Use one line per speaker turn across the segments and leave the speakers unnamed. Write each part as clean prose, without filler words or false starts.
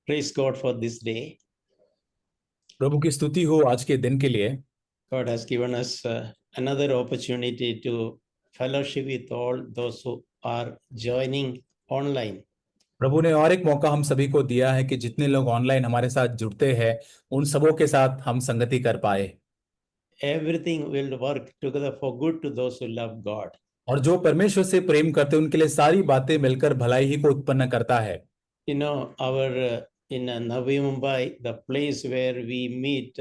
Praise God for this day.
प्रभु की स्तुति हो आज के दिन के लिए।
God has given us another opportunity to fellowship with all those who are joining online.
प्रभु ने और एक मौका हम सभी को दिया है कि जितने लोग ऑनलाइन हमारे साथ जुड़ते हैं उन सबों के साथ हम संगति कर पाए।
Everything will work together for good to those who love God.
और जो परमेश्वर से प्रेम करते हैं उनके लिए सारी बातें मिलकर भलाई ही को उत्पन्न करता है।
You know, our in Navi Mumbai, the place where we meet,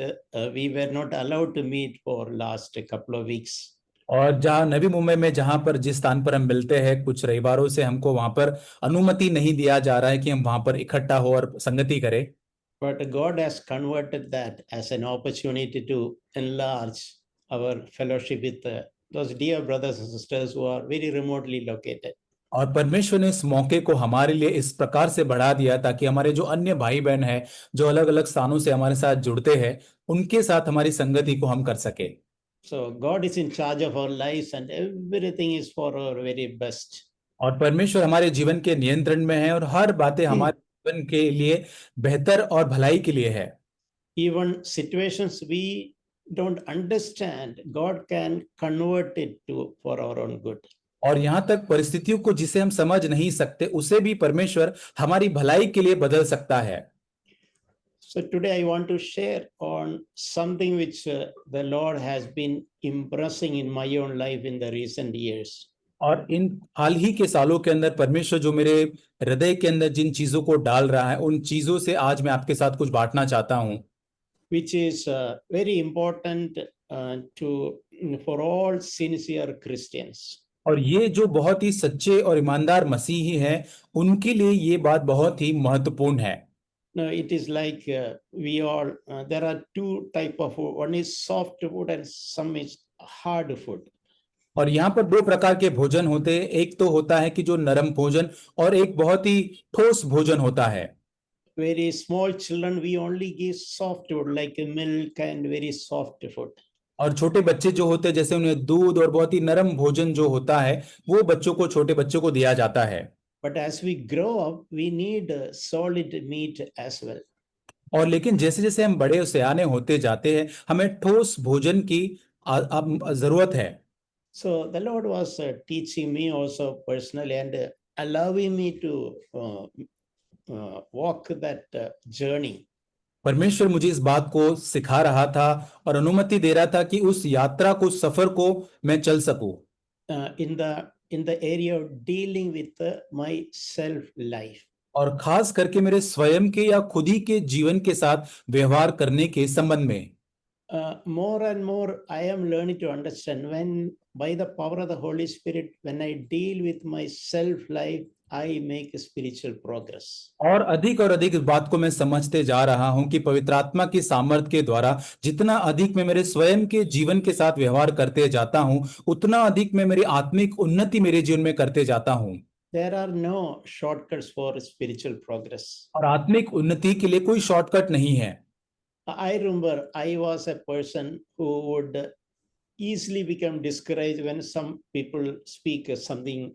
we were not allowed to meet for last couple of weeks.
और जहाँ नवी मुंबई में जहां पर जिस स्थान पर हम मिलते हैं कुछ रविवारों से हमको वहां पर अनुमति नहीं दिया जा रहा है कि हम वहां पर इकट्ठा हो और संगति करें।
But God has converted that as an opportunity to enlarge our fellowship with those dear brothers and sisters who are very remotely located.
और परमेश्वर ने इस मौके को हमारे लिए इस प्रकार से बढ़ा दिया ताकि हमारे जो अन्य भाई बहन हैं जो अलग अलग स्थानों से हमारे साथ जुड़ते हैं उनके साथ हमारी संगति को हम कर सके।
So God is in charge of our lives and everything is for our very best.
और परमेश्वर हमारे जीवन के नियंत्रण में है और हर बातें हमारे जीवन के लिए बेहतर और भलाई के लिए है।
Even situations we don't understand, God can convert it to for our own good.
और यहाँ तक परिस्थितियों को जिसे हम समझ नहीं सकते उसे भी परमेश्वर हमारी भलाई के लिए बदल सकता है।
So today I want to share on something which the Lord has been impressing in my own life in the recent years.
और इन हाल ही के सालों के अंदर परमेश्वर जो मेरे हृदय के अंदर जिन चीजों को डाल रहा है उन चीजों से आज मैं आपके साथ कुछ बांटना चाहता हूं।
Which is very important for all sincere Christians.
और ये जो बहुत ही सच्चे और ईमानदार मसीही हैं उनके लिए ये बात बहुत ही महत्वपूर्ण है।
No, it is like we all there are two type of food. One is soft food and some is hard food.
और यहाँ पर दो प्रकार के भोजन होते हैं, एक तो होता है कि जो नरम भोजन और एक बहुत ही ठोस भोजन होता है।
Very small children we only give soft food like milk and very soft food.
और छोटे बच्चे जो होते हैं जैसे उन्हें दूध और बहुत ही नरम भोजन जो होता है वो बच्चों को छोटे बच्चों को दिया जाता है।
But as we grow up, we need solid meat as well.
और लेकिन जैसे जैसे हम बड़े सयाने होते जाते हैं हमें ठोस भोजन की अब जरूरत है।
So the Lord was teaching me also personally and allowing me to walk that journey.
परमेश्वर मुझे इस बात को सिखा रहा था और अनुमति दे रहा था कि उस यात्रा को सफर को मैं चल सकूं।
In the area of dealing with my self life.
और खास करके मेरे स्वयं के या खुद ही के जीवन के साथ व्यवहार करने के संबंध में।
More and more I am learning to understand when by the power of the Holy Spirit when I deal with my self life I make spiritual progress. और
अधिक इस बात को मैं समझते जा रहा हूं कि पवित्र आत्मा की सामर्थ्य के द्वारा जितना अधिक मैं मेरे स्वयं के जीवन के साथ व्यवहार करते जाता हूं उतना अधिक मैं मेरी आत्मिक उन्नति मेरे जीवन में करते जाता हूं।
There are no shortcuts for spiritual progress.
और आत्मिक उन्नति के लिए कोई शॉर्टकट नहीं है।
I remember I was a person who would easily become discouraged when some people speak something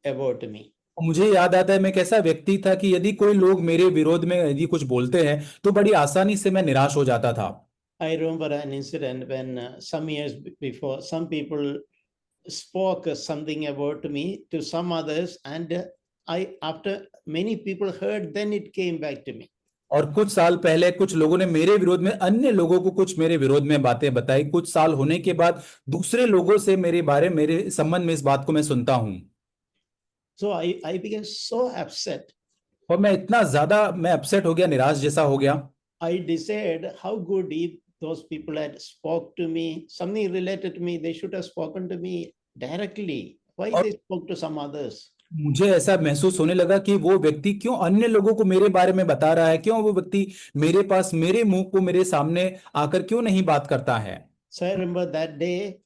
about me.
मुझे याद आता है मैं कैसा व्यक्ति था कि यदि कोई लोग मेरे विरोध में यदि कुछ बोलते हैं तो बड़ी आसानी से मैं निराश हो जाता था।
I remember an incident when some years before some people spoke something about me to some others and after many people heard then it came back to me.
और कुछ साल पहले कुछ लोगों ने मेरे विरोध में अन्य लोगों को कुछ मेरे विरोध में बातें बताई। कुछ साल होने के बाद दूसरे लोगों से मेरे संबंध में इस बात को मैं सुनता हूं।
So I became so upset.
और मैं इतना ज्यादा मैं अपसेट हो गया, निराश जैसा हो गया।
I decided how good if those people had spoke to me something related to me, they should have spoken to me directly. Why they spoke to some others?
मुझे ऐसा महसूस होने लगा कि वो व्यक्ति क्यों अन्य लोगों को मेरे बारे में बता रहा है, क्यों वो व्यक्ति मेरे पास मेरे मुंह को मेरे सामने आकर क्यों नहीं बात करता है।
So I remember that day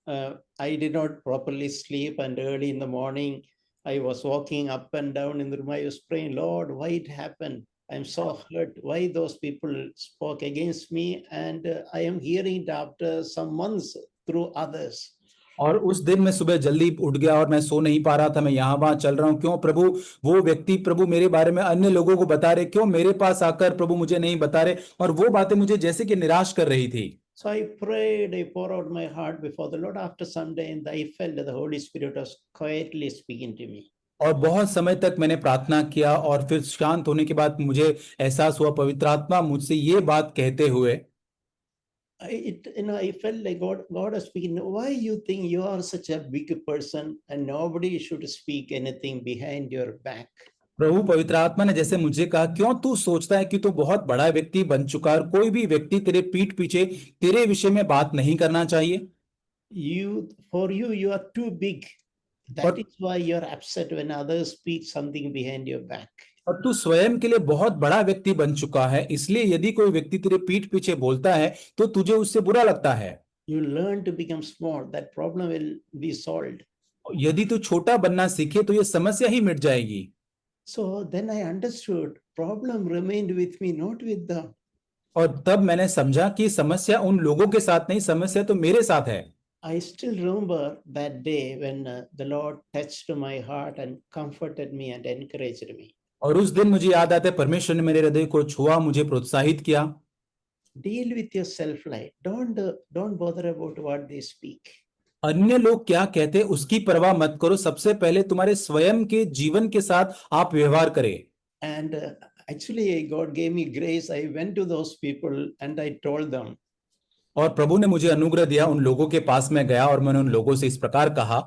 I did not properly sleep and early in the morning I was walking up and down in the room. I was praying, Lord, why it happened? I'm so hurt. Why those people spoke against me? And I am hearing it after some months through others.
और उस दिन मैं सुबह जल्दी उठ गया और मैं सो नहीं पा रहा था, मैं यहाँ वहां चल रहा हूँ, क्यों प्रभु? वो व्यक्ति प्रभु मेरे बारे में अन्य लोगों को बता रहे, क्यों मेरे पास आकर प्रभु मुझे नहीं बता रहे? और वो बातें मुझे जैसे कि निराश कर रही थी।
So I prayed, I poured out my heart before the Lord. After some day, and I felt that the Holy Spirit was quietly speaking to me.
और बहुत समय तक मैंने प्रार्थना किया और फिर शांत होने के बाद मुझे एहसास हुआ, पवित्र आत्मा मुझसे ये बात कहते हुए,
I felt like God was speaking. Why you think you are such a big person and nobody should speak anything behind your back?
प्रभु पवित्र आत्मा ने जैसे मुझे कहा, क्यों तू सोचता है कि तू बहुत बड़ा व्यक्ति बन चुका है और कोई भी व्यक्ति तेरे पीठ पीछे तेरे विषय में बात नहीं करना चाहिए?
You are too big. That
और
is why you're upset when others speak something behind your back.
और तू स्वयं के लिए बहुत बड़ा व्यक्ति बन चुका है, इसलिए यदि कोई व्यक्ति तेरे पीठ पीछे बोलता है तो तुझे उससे बुरा लगता है।
You learn to become small. That problem will be solved.
यदि तू छोटा बनना सीखे तो ये समस्या ही मिट जाएगी।
So then I understood problem remained with me, not with them.
और तब मैंने समझा कि समस्या उन लोगों के साथ नहीं, समस्या तो मेरे साथ है।
I still remember that day when the Lord touched my heart and comforted me and encouraged me.
और उस दिन मुझे याद आता है, परमेश्वर ने मेरे हृदय को छुआ, मुझे प्रोत्साहित किया।
Deal with your self-life. Don't bother about what they speak.
अन्य लोग क्या कहते हैं उसकी परवाह मत करो, सबसे पहले तुम्हारे स्वयं के जीवन के साथ आप व्यवहार करें।
And actually, God gave me grace. I went to those people and I told them.
और प्रभु ने मुझे अनुग्रह दिया, उन लोगों के पास मैं गया और मैंने उन लोगों से इस प्रकार कहा,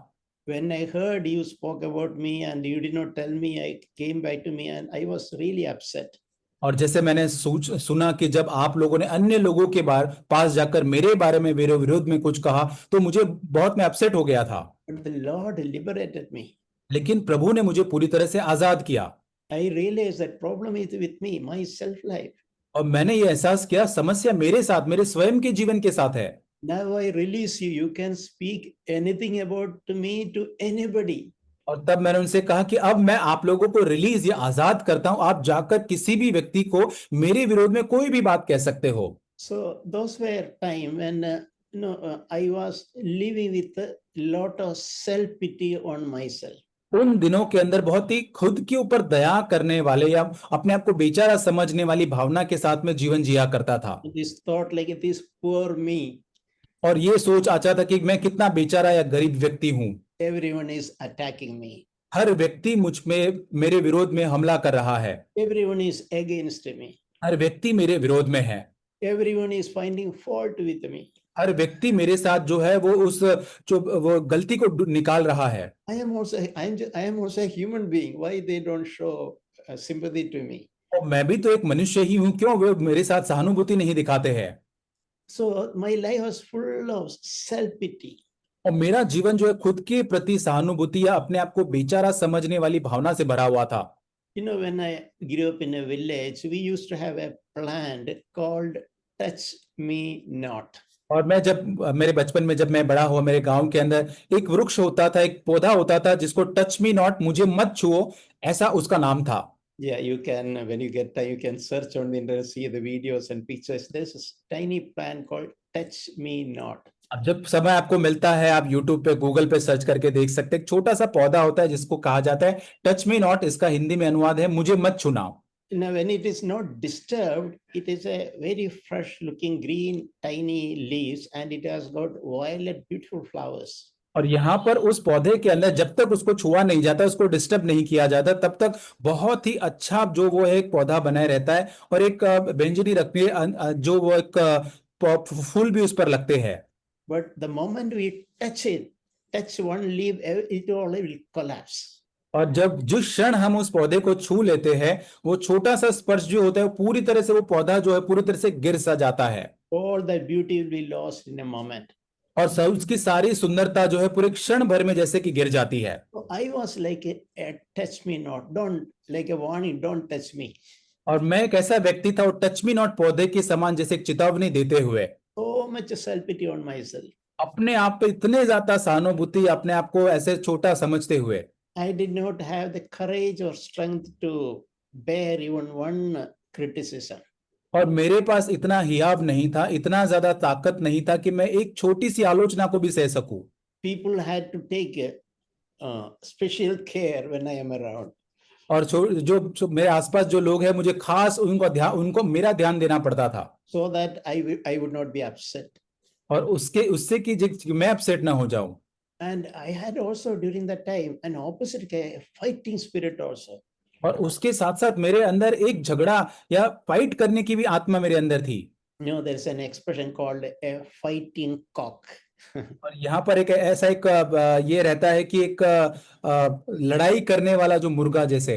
When I heard you spoke about me and you did not tell me, I came back to me and I was really upset.
और जैसे मैंने सुना कि जब आप लोगों ने अन्य लोगों के पास जाकर मेरे बारे में मेरे विरोध में कुछ कहा तो मुझे बहुत, मैं अपसेट हो गया था।
But the Lord liberated me.
लेकिन प्रभु ने मुझे पूरी तरह से आजाद किया।
I realized that problem is with me, my self-life.
और मैंने ये एहसास किया, समस्या मेरे साथ, मेरे स्वयं के जीवन के साथ है।
Now I release you. You can speak anything about me to anybody.
और तब मैंने उनसे कहा कि अब मैं आप लोगों को रिलीज या आजाद करता हूं, आप जाकर किसी भी व्यक्ति को मेरे विरोध में कोई भी बात कह सकते हो।
So those were time when I was living with a lot of self-pity on myself.
उन दिनों के अंदर बहुत ही खुद के ऊपर दया करने वाले या अपने आप को बेचारा समझने वाली भावना के साथ में जीवन जिया करता था।
This thought like this poor me.
और ये सोच आता था कि मैं कितना बेचारा या गरीब व्यक्ति हूं।
Everyone is attacking me.
हर व्यक्ति मुझ में, मेरे विरोध में हमला कर रहा है।
Everyone is against me.
हर व्यक्ति मेरे विरोध में है।
Everyone is finding fault with me.
हर व्यक्ति मेरे साथ जो है वो गलती को निकाल रहा है।
I am also a human being. Why they don't show sympathy to me?
और मैं भी तो एक मनुष्य ही हूं, क्यों वे मेरे साथ सहानुभूति नहीं दिखाते हैं?
So my life was full of self-pity.
और मेरा जीवन जो है खुद के प्रति सहानुभूति या अपने आप को बेचारा समझने वाली भावना से भरा हुआ था।
When I grew up in a village, we used to have a plant called Touch Me Not.
और मेरे बचपन में जब मैं बड़ा हुआ, मेरे गांव के अंदर एक वृक्ष होता था, एक पौधा होता था जिसको टच मी नॉट, मुझे मत छुओ, ऐसा उसका नाम था।
Yeah, you can, when you get time, you can search on the internet, see the videos and pictures. There's a tiny plant called Touch Me Not.
अब जब समय आपको मिलता है, आप YouTube पे, Google पे सर्च करके देख सकते हैं। एक छोटा सा पौधा होता है जिसको कहा जाता है टच मी नॉट, इसका हिंदी में अनुवाद है मुझे मत छूना।
Now, when it is not disturbed, it is a very fresh looking green, tiny leaves, and it has got violet, beautiful flowers.
और यहाँ पर उस पौधे के अंदर जब तक उसको छुआ नहीं जाता, उसको डिस्टर्ब नहीं किया जाता, तब तक बहुत ही अच्छा जो वो है एक पौधा बनाए रहता है और एक व्यंजनी रखती है, जो वो एक फूल भी उस पर लगते हैं।
But the moment we touch one leaf, it all will collapse.
और जब जिस क्षण हम उस पौधे को छू लेते हैं, वो छोटा सा स्पर्श जो होता है, पूरी तरह से वो पौधा जो है पूरी तरह से गिर सा जाता है।
All that beauty will be lost in a moment.
और उसकी सारी सुंदरता जो है पूरे क्षण भर में जैसे कि गिर जाती है।
So I was like a touch me not, don't, like a warning, don't touch me.
और मैं एक ऐसा व्यक्ति था, वो टच मी नॉट पौधे के समान जैसे एक चेतावनी देते हुए,
So much self-pity on myself.
अपने आप पे इतने ज्यादा सहानुभूति, अपने आप को ऐसे छोटा समझते हुए,
I did not have the courage or strength to bear even one criticism.
और मेरे पास इतना हियाव नहीं था, इतना ज्यादा ताकत नहीं था कि मैं एक छोटी सी आलोचना को भी सह सकूं।
people had to take special care when I am around.
और जो मेरे आसपास जो लोग हैं मुझे खास उनको मेरा ध्यान देना पड़ता था,
So that I would not be upset.
और उससे कि मैं अपसेट ना हो जाऊं।
And I had also during that time an opposite fighting spirit also.
और उसके साथ साथ मेरे अंदर एक झगड़ा या फाइट करने की भी आत्मा मेरे अंदर थी।
There's an expression called a fighting cock.
और यहाँ पर एक ऐसा एक ये रहता है कि एक लड़ाई करने वाला जो मुर्गा जैसे।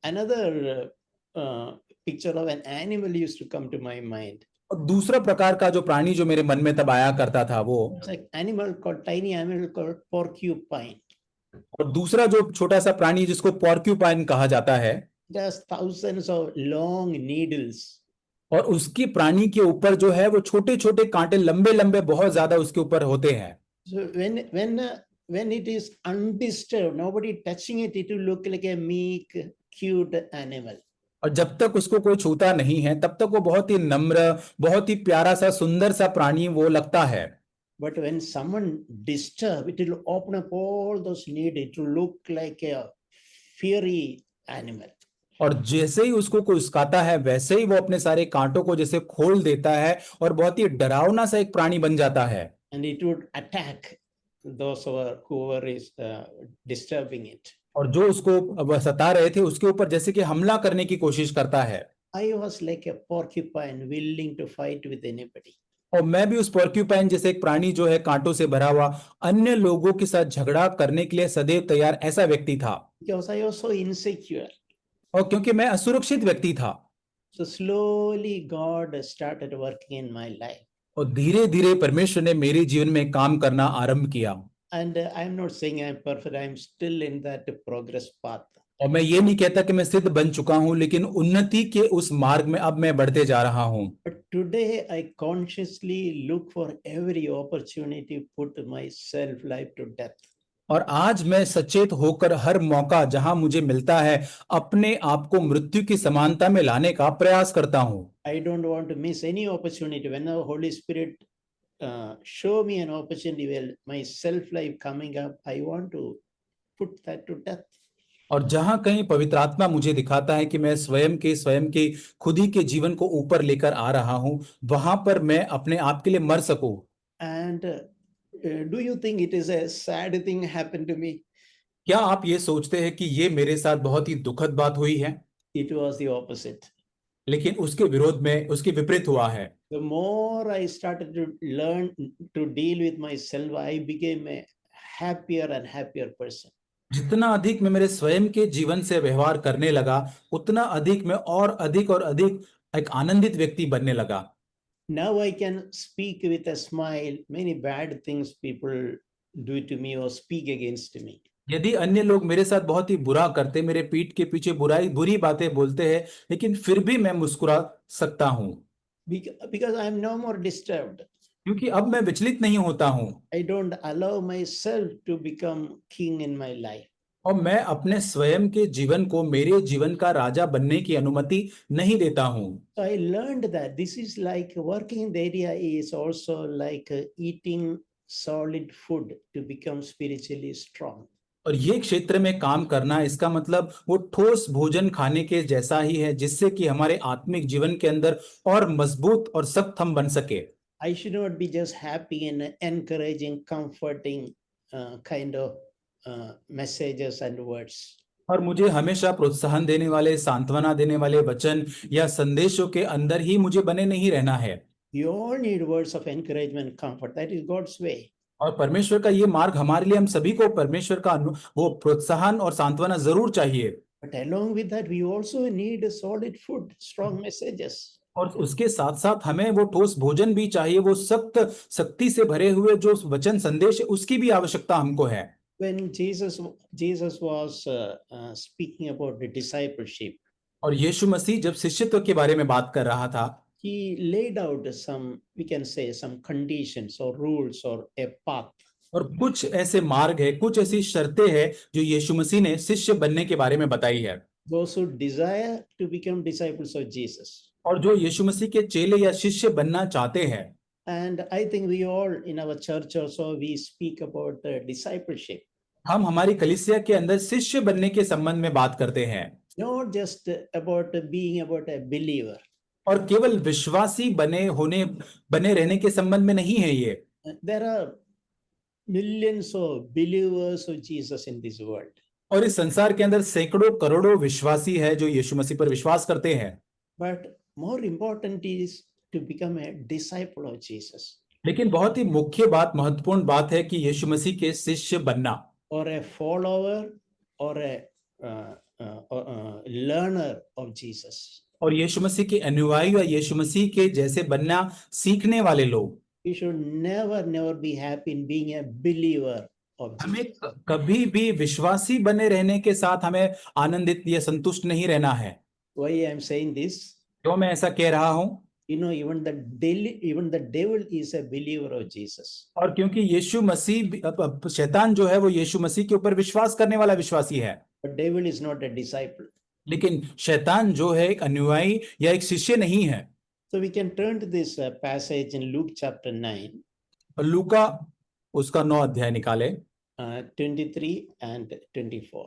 Another picture of an animal used to come to my mind.
और दूसरा प्रकार का जो प्राणी जो मेरे मन में तब आया करता था वो
It's like tiny animal called porcupine.
और दूसरा जो छोटा सा प्राणी जिसको पोर्क्यूपाइन कहा जाता है,
It has thousands of long needles.
और उसकी प्राणी के ऊपर जो है वो छोटे छोटे कांटे लंबे लंबे बहुत ज्यादा उसके ऊपर होते हैं।
So when it is undisturbed, nobody touching it, it will look like a meek, cute animal.
और जब तक उसको कोई छूता नहीं है तब तक वो बहुत ही नम्र, बहुत ही प्यारा सा सुंदर सा प्राणी वो लगता है।
But when someone disturb, it will open up all those needles. It will look like a fiery animal.
और जैसे ही उसको कोई उसकाता है वैसे ही वो अपने सारे कांटों को जैसे खोल देता है और बहुत ही डरावना सा एक प्राणी बन जाता है।
And it would attack those whoever is disturbing it.
और जो उसको सता रहे थे उसके ऊपर जैसे कि हमला करने की कोशिश करता है।
I was like a porcupine willing to fight with anybody.
और मैं भी उस पोर्क्यूपाइन जैसे एक प्राणी जो है कांटों से भरा हुआ अन्य लोगों के साथ झगड़ा करने के लिए सदैव तैयार ऐसा व्यक्ति था।
Because I was so insecure.
और क्योंकि मैं असुरक्षित व्यक्ति था।
So slowly God started working in my life.
और धीरे धीरे परमेश्वर ने मेरे जीवन में काम करना आरंभ किया।
And I'm not saying I'm perfect. I'm still in that progress path.
और मैं ये नहीं कहता कि मैं सिद्ध बन चुका हूं, लेकिन उन्नति के उस मार्ग में अब मैं बढ़ते जा रहा हूं।
But today I consciously look for every opportunity to put my self life to death.
और आज मैं सचेत होकर हर मौका जहां मुझे मिलता है अपने आप को मृत्यु की समानता में लाने का प्रयास करता हूं।
I don't want to miss any opportunity. When the Holy Spirit show me an opportunity where my self life coming up, I want to put that to death.
और जहां कहीं पवित्र आत्मा मुझे दिखाता है कि मैं स्वयं के खुद ही के जीवन को ऊपर लेकर आ रहा हूं, वहां पर मैं अपने आप के लिए मर सकूं।
And do you think it is a sad thing happened to me?
क्या आप ये सोचते हैं कि ये मेरे साथ बहुत ही दुखद बात हुई है?
It was the opposite.
लेकिन उसके विरोध में उसके विपरीत हुआ है।
The more I started to learn to deal with myself, I became a happier and happier person.
जितना अधिक मैं मेरे स्वयं के जीवन से व्यवहार करने लगा उतना अधिक मैं और अधिक एक आनंदित व्यक्ति बनने लगा।
Now I can speak with a smile many bad things people do to me or speak against me.
यदि अन्य लोग मेरे साथ बहुत ही बुरा करते, मेरे पीठ के पीछे बुरी बातें बोलते हैं, लेकिन फिर भी मैं मुस्कुरा सकता हूं।
Because I am no more disturbed.
क्योंकि अब मैं विचलित नहीं होता हूं।
I don't allow myself to become king in my life.
और मैं अपने स्वयं के जीवन को मेरे जीवन का राजा बनने की अनुमति नहीं देता हूं।
So I learned that this is like working in the area is also like eating solid food to become spiritually strong.
और ये क्षेत्र में काम करना इसका मतलब वो ठोस भोजन खाने के जैसा ही है जिससे कि हमारे आत्मिक जीवन के अंदर और मजबूत और सख्त हम बन सके।
I should not be just happy and encouraging, comforting kind of messages and words.
और मुझे हमेशा प्रोत्साहन देने वाले, सांत्वना देने वाले वचन या संदेशों के अंदर ही मुझे बने नहीं रहना है।
You all need words of encouragement, comfort. That is God's way.
और परमेश्वर का ये मार्ग हमारे लिए, हम सभी को परमेश्वर का वो प्रोत्साहन और सांत्वना जरूर चाहिए।
But along with that, we also need solid food, strong messages.
और उसके साथ साथ हमें वो ठोस भोजन भी चाहिए, वो शक्ति से भरे हुए जो वचन संदेश है उसकी भी आवश्यकता हमको है।
When Jesus was speaking about the discipleship,
और यीशु मसीह जब शिष्यत्व के बारे में बात कर रहा था,
he laid out some, we can say, some conditions or rules or a path.
और कुछ ऐसे मार्ग है, कुछ ऐसी शर्तें हैं जो यीशु मसीह ने शिष्य बनने के बारे में बताई है।
Those who desire to become disciples of Jesus,
और जो यीशु मसीह के चेले या शिष्य बनना चाहते हैं,
And I think we all in our church also, we speak about discipleship,
हम हमारी कलीसिया के अंदर शिष्य बनने के संबंध में बात करते हैं,
not just about being about a believer.
और केवल विश्वासी बने रहने के संबंध में नहीं है ये।
There are millions of believers of Jesus in this world.
और इस संसार के अंदर सैकड़ों करोड़ों विश्वासी है जो यीशु मसीह पर विश्वास करते हैं,
But more important is to become a disciple of Jesus,
लेकिन बहुत ही मुख्य बात, महत्वपूर्ण बात है कि यीशु मसीह के शिष्य बनना,
or a follower, or a learner of Jesus.
और यीशु मसीह के अनुयायी या यीशु मसीह के जैसे बनना सीखने वाले लोग।
We should never be happy in being a believer of Jesus.
हमें कभी भी विश्वासी बने रहने के साथ हमें आनंदित या संतुष्ट नहीं रहना है।
Why I am saying this?
क्यों मैं ऐसा कह रहा हूं?
You know, even the devil is a believer of Jesus.
और क्योंकि यीशु मसीह, शैतान जो है वो यीशु मसीह के ऊपर विश्वास करने वाला विश्वासी है,
But devil is not a disciple.
लेकिन शैतान जो है एक अनुयायी या एक शिष्य नहीं है।
So we can turn to this passage in Luke chapter 9,
और लूका उसका 9 अध्याय निकाले,
23 and 24.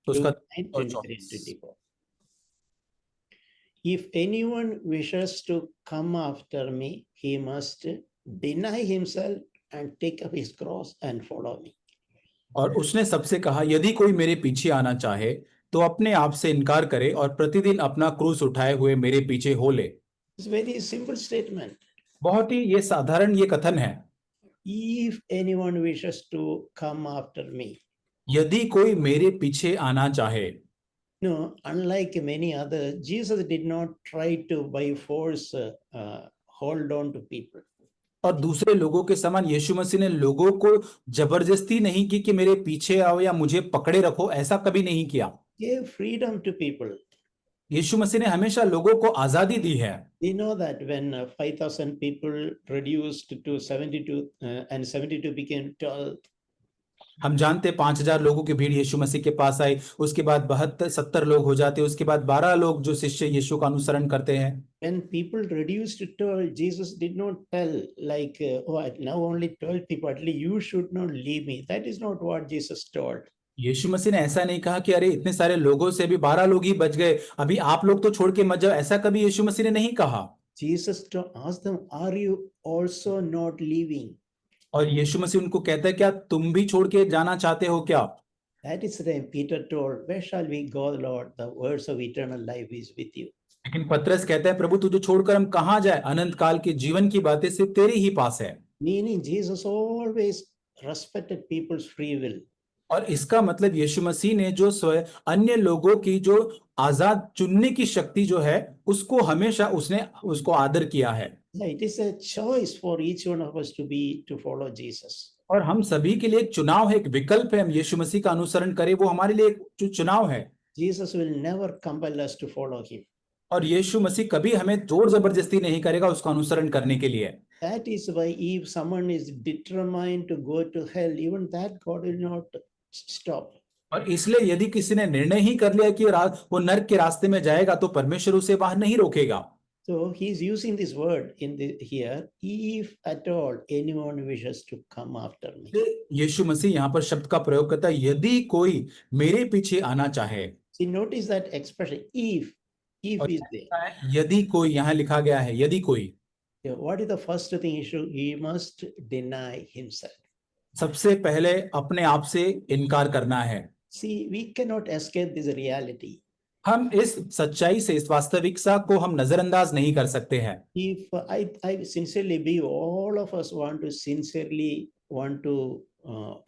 उसका
Luke 9, 23 and 24. If anyone wishes to come after me, he must deny himself and take up his cross and follow me.
और उसने सबसे कहा, यदि कोई मेरे पीछे आना चाहे तो अपने आप से इनकार करे और प्रतिदिन अपना क्रूस उठाए हुए मेरे पीछे हो ले।
It's a very simple statement.
बहुत ही ये साधारण ये कथन है,
If anyone wishes to come after me.
यदि कोई मेरे पीछे आना चाहे।
No, unlike many others, Jesus did not try to by force hold on to people.
और दूसरे लोगों के समान यीशु मसीह ने लोगों को जबरदस्ती नहीं की कि मेरे पीछे आओ या मुझे पकड़े रखो, ऐसा कभी नहीं किया।
Gave freedom to people.
यीशु मसीह ने हमेशा लोगों को आजादी दी है।
We know that when 5,000 people reduced to 72 and 72 became 12.
हम जानते 5,000 लोगों की भीड़ यीशु मसीह के पास आई, उसके बाद 72-70 लोग हो जाते, उसके बाद 12 लोग जो शिष्य यीशु का अनुसरण करते हैं।
When people reduced to 12, Jesus did not tell like, oh, now only 12 people, at least you should not leave me. That is not what Jesus told.
यीशु मसीह ने ऐसा नहीं कहा कि अरे इतने सारे लोगों से भी 12 लोग ही बच गए, अभी आप लोग तो छोड़ के मत जाओ, ऐसा कभी यीशु मसीह ने नहीं कहा।
Jesus asked them, are you also not leaving?
और यीशु मसीह उनको कहता है, क्या तुम भी छोड़ के जाना चाहते हो क्या?
That is the time Peter told, where shall we go, Lord? The words of eternal life is with you.
लेकिन पतरस कहता है, प्रभु तुझे छोड़कर हम कहाँ जाए, अनंत काल के जीवन की बातें सिर्फ तेरे ही पास है।
Meaning Jesus always respected people's free will.
और इसका मतलब यीशु मसीह ने जो स्वयं अन्य लोगों की जो आजाद चुनने की शक्ति जो है उसको हमेशा उसने उसको आदर किया है।
It is a choice for each one of us to follow Jesus.
और हम सभी के लिए एक चुनाव है, एक विकल्प है, हम यीशु मसीह का अनुसरण करें, वो हमारे लिए एक चुनाव है।
Jesus will never compel us to follow him.
और यीशु मसीह कभी हमें जोर जबरदस्ती नहीं करेगा उसका अनुसरण करने के लिए।
That is why if someone is determined to go to hell, even that God will not stop.
और इसलिए यदि किसी ने निर्णय ही कर लिया कि वो नरक के रास्ते में जाएगा तो परमेश्वर उसे बाहर नहीं रोकेगा।
So he is using this word here, if at all anyone wishes to come after me.
यीशु मसीह यहाँ पर शब्द का प्रयोग करता है, यदि कोई मेरे पीछे आना चाहे।
See, notice that expression, if is there.
यदि कोई यहाँ लिखा गया है, यदि कोई।
What is the first thing he must deny himself.
सबसे पहले अपने आप से इनकार करना है।
See, we cannot escape this reality.
हम इस सच्चाई से, इस वास्तविकता को हम नजरअंदाज नहीं कर सकते हैं।
If I sincerely believe all of us sincerely want to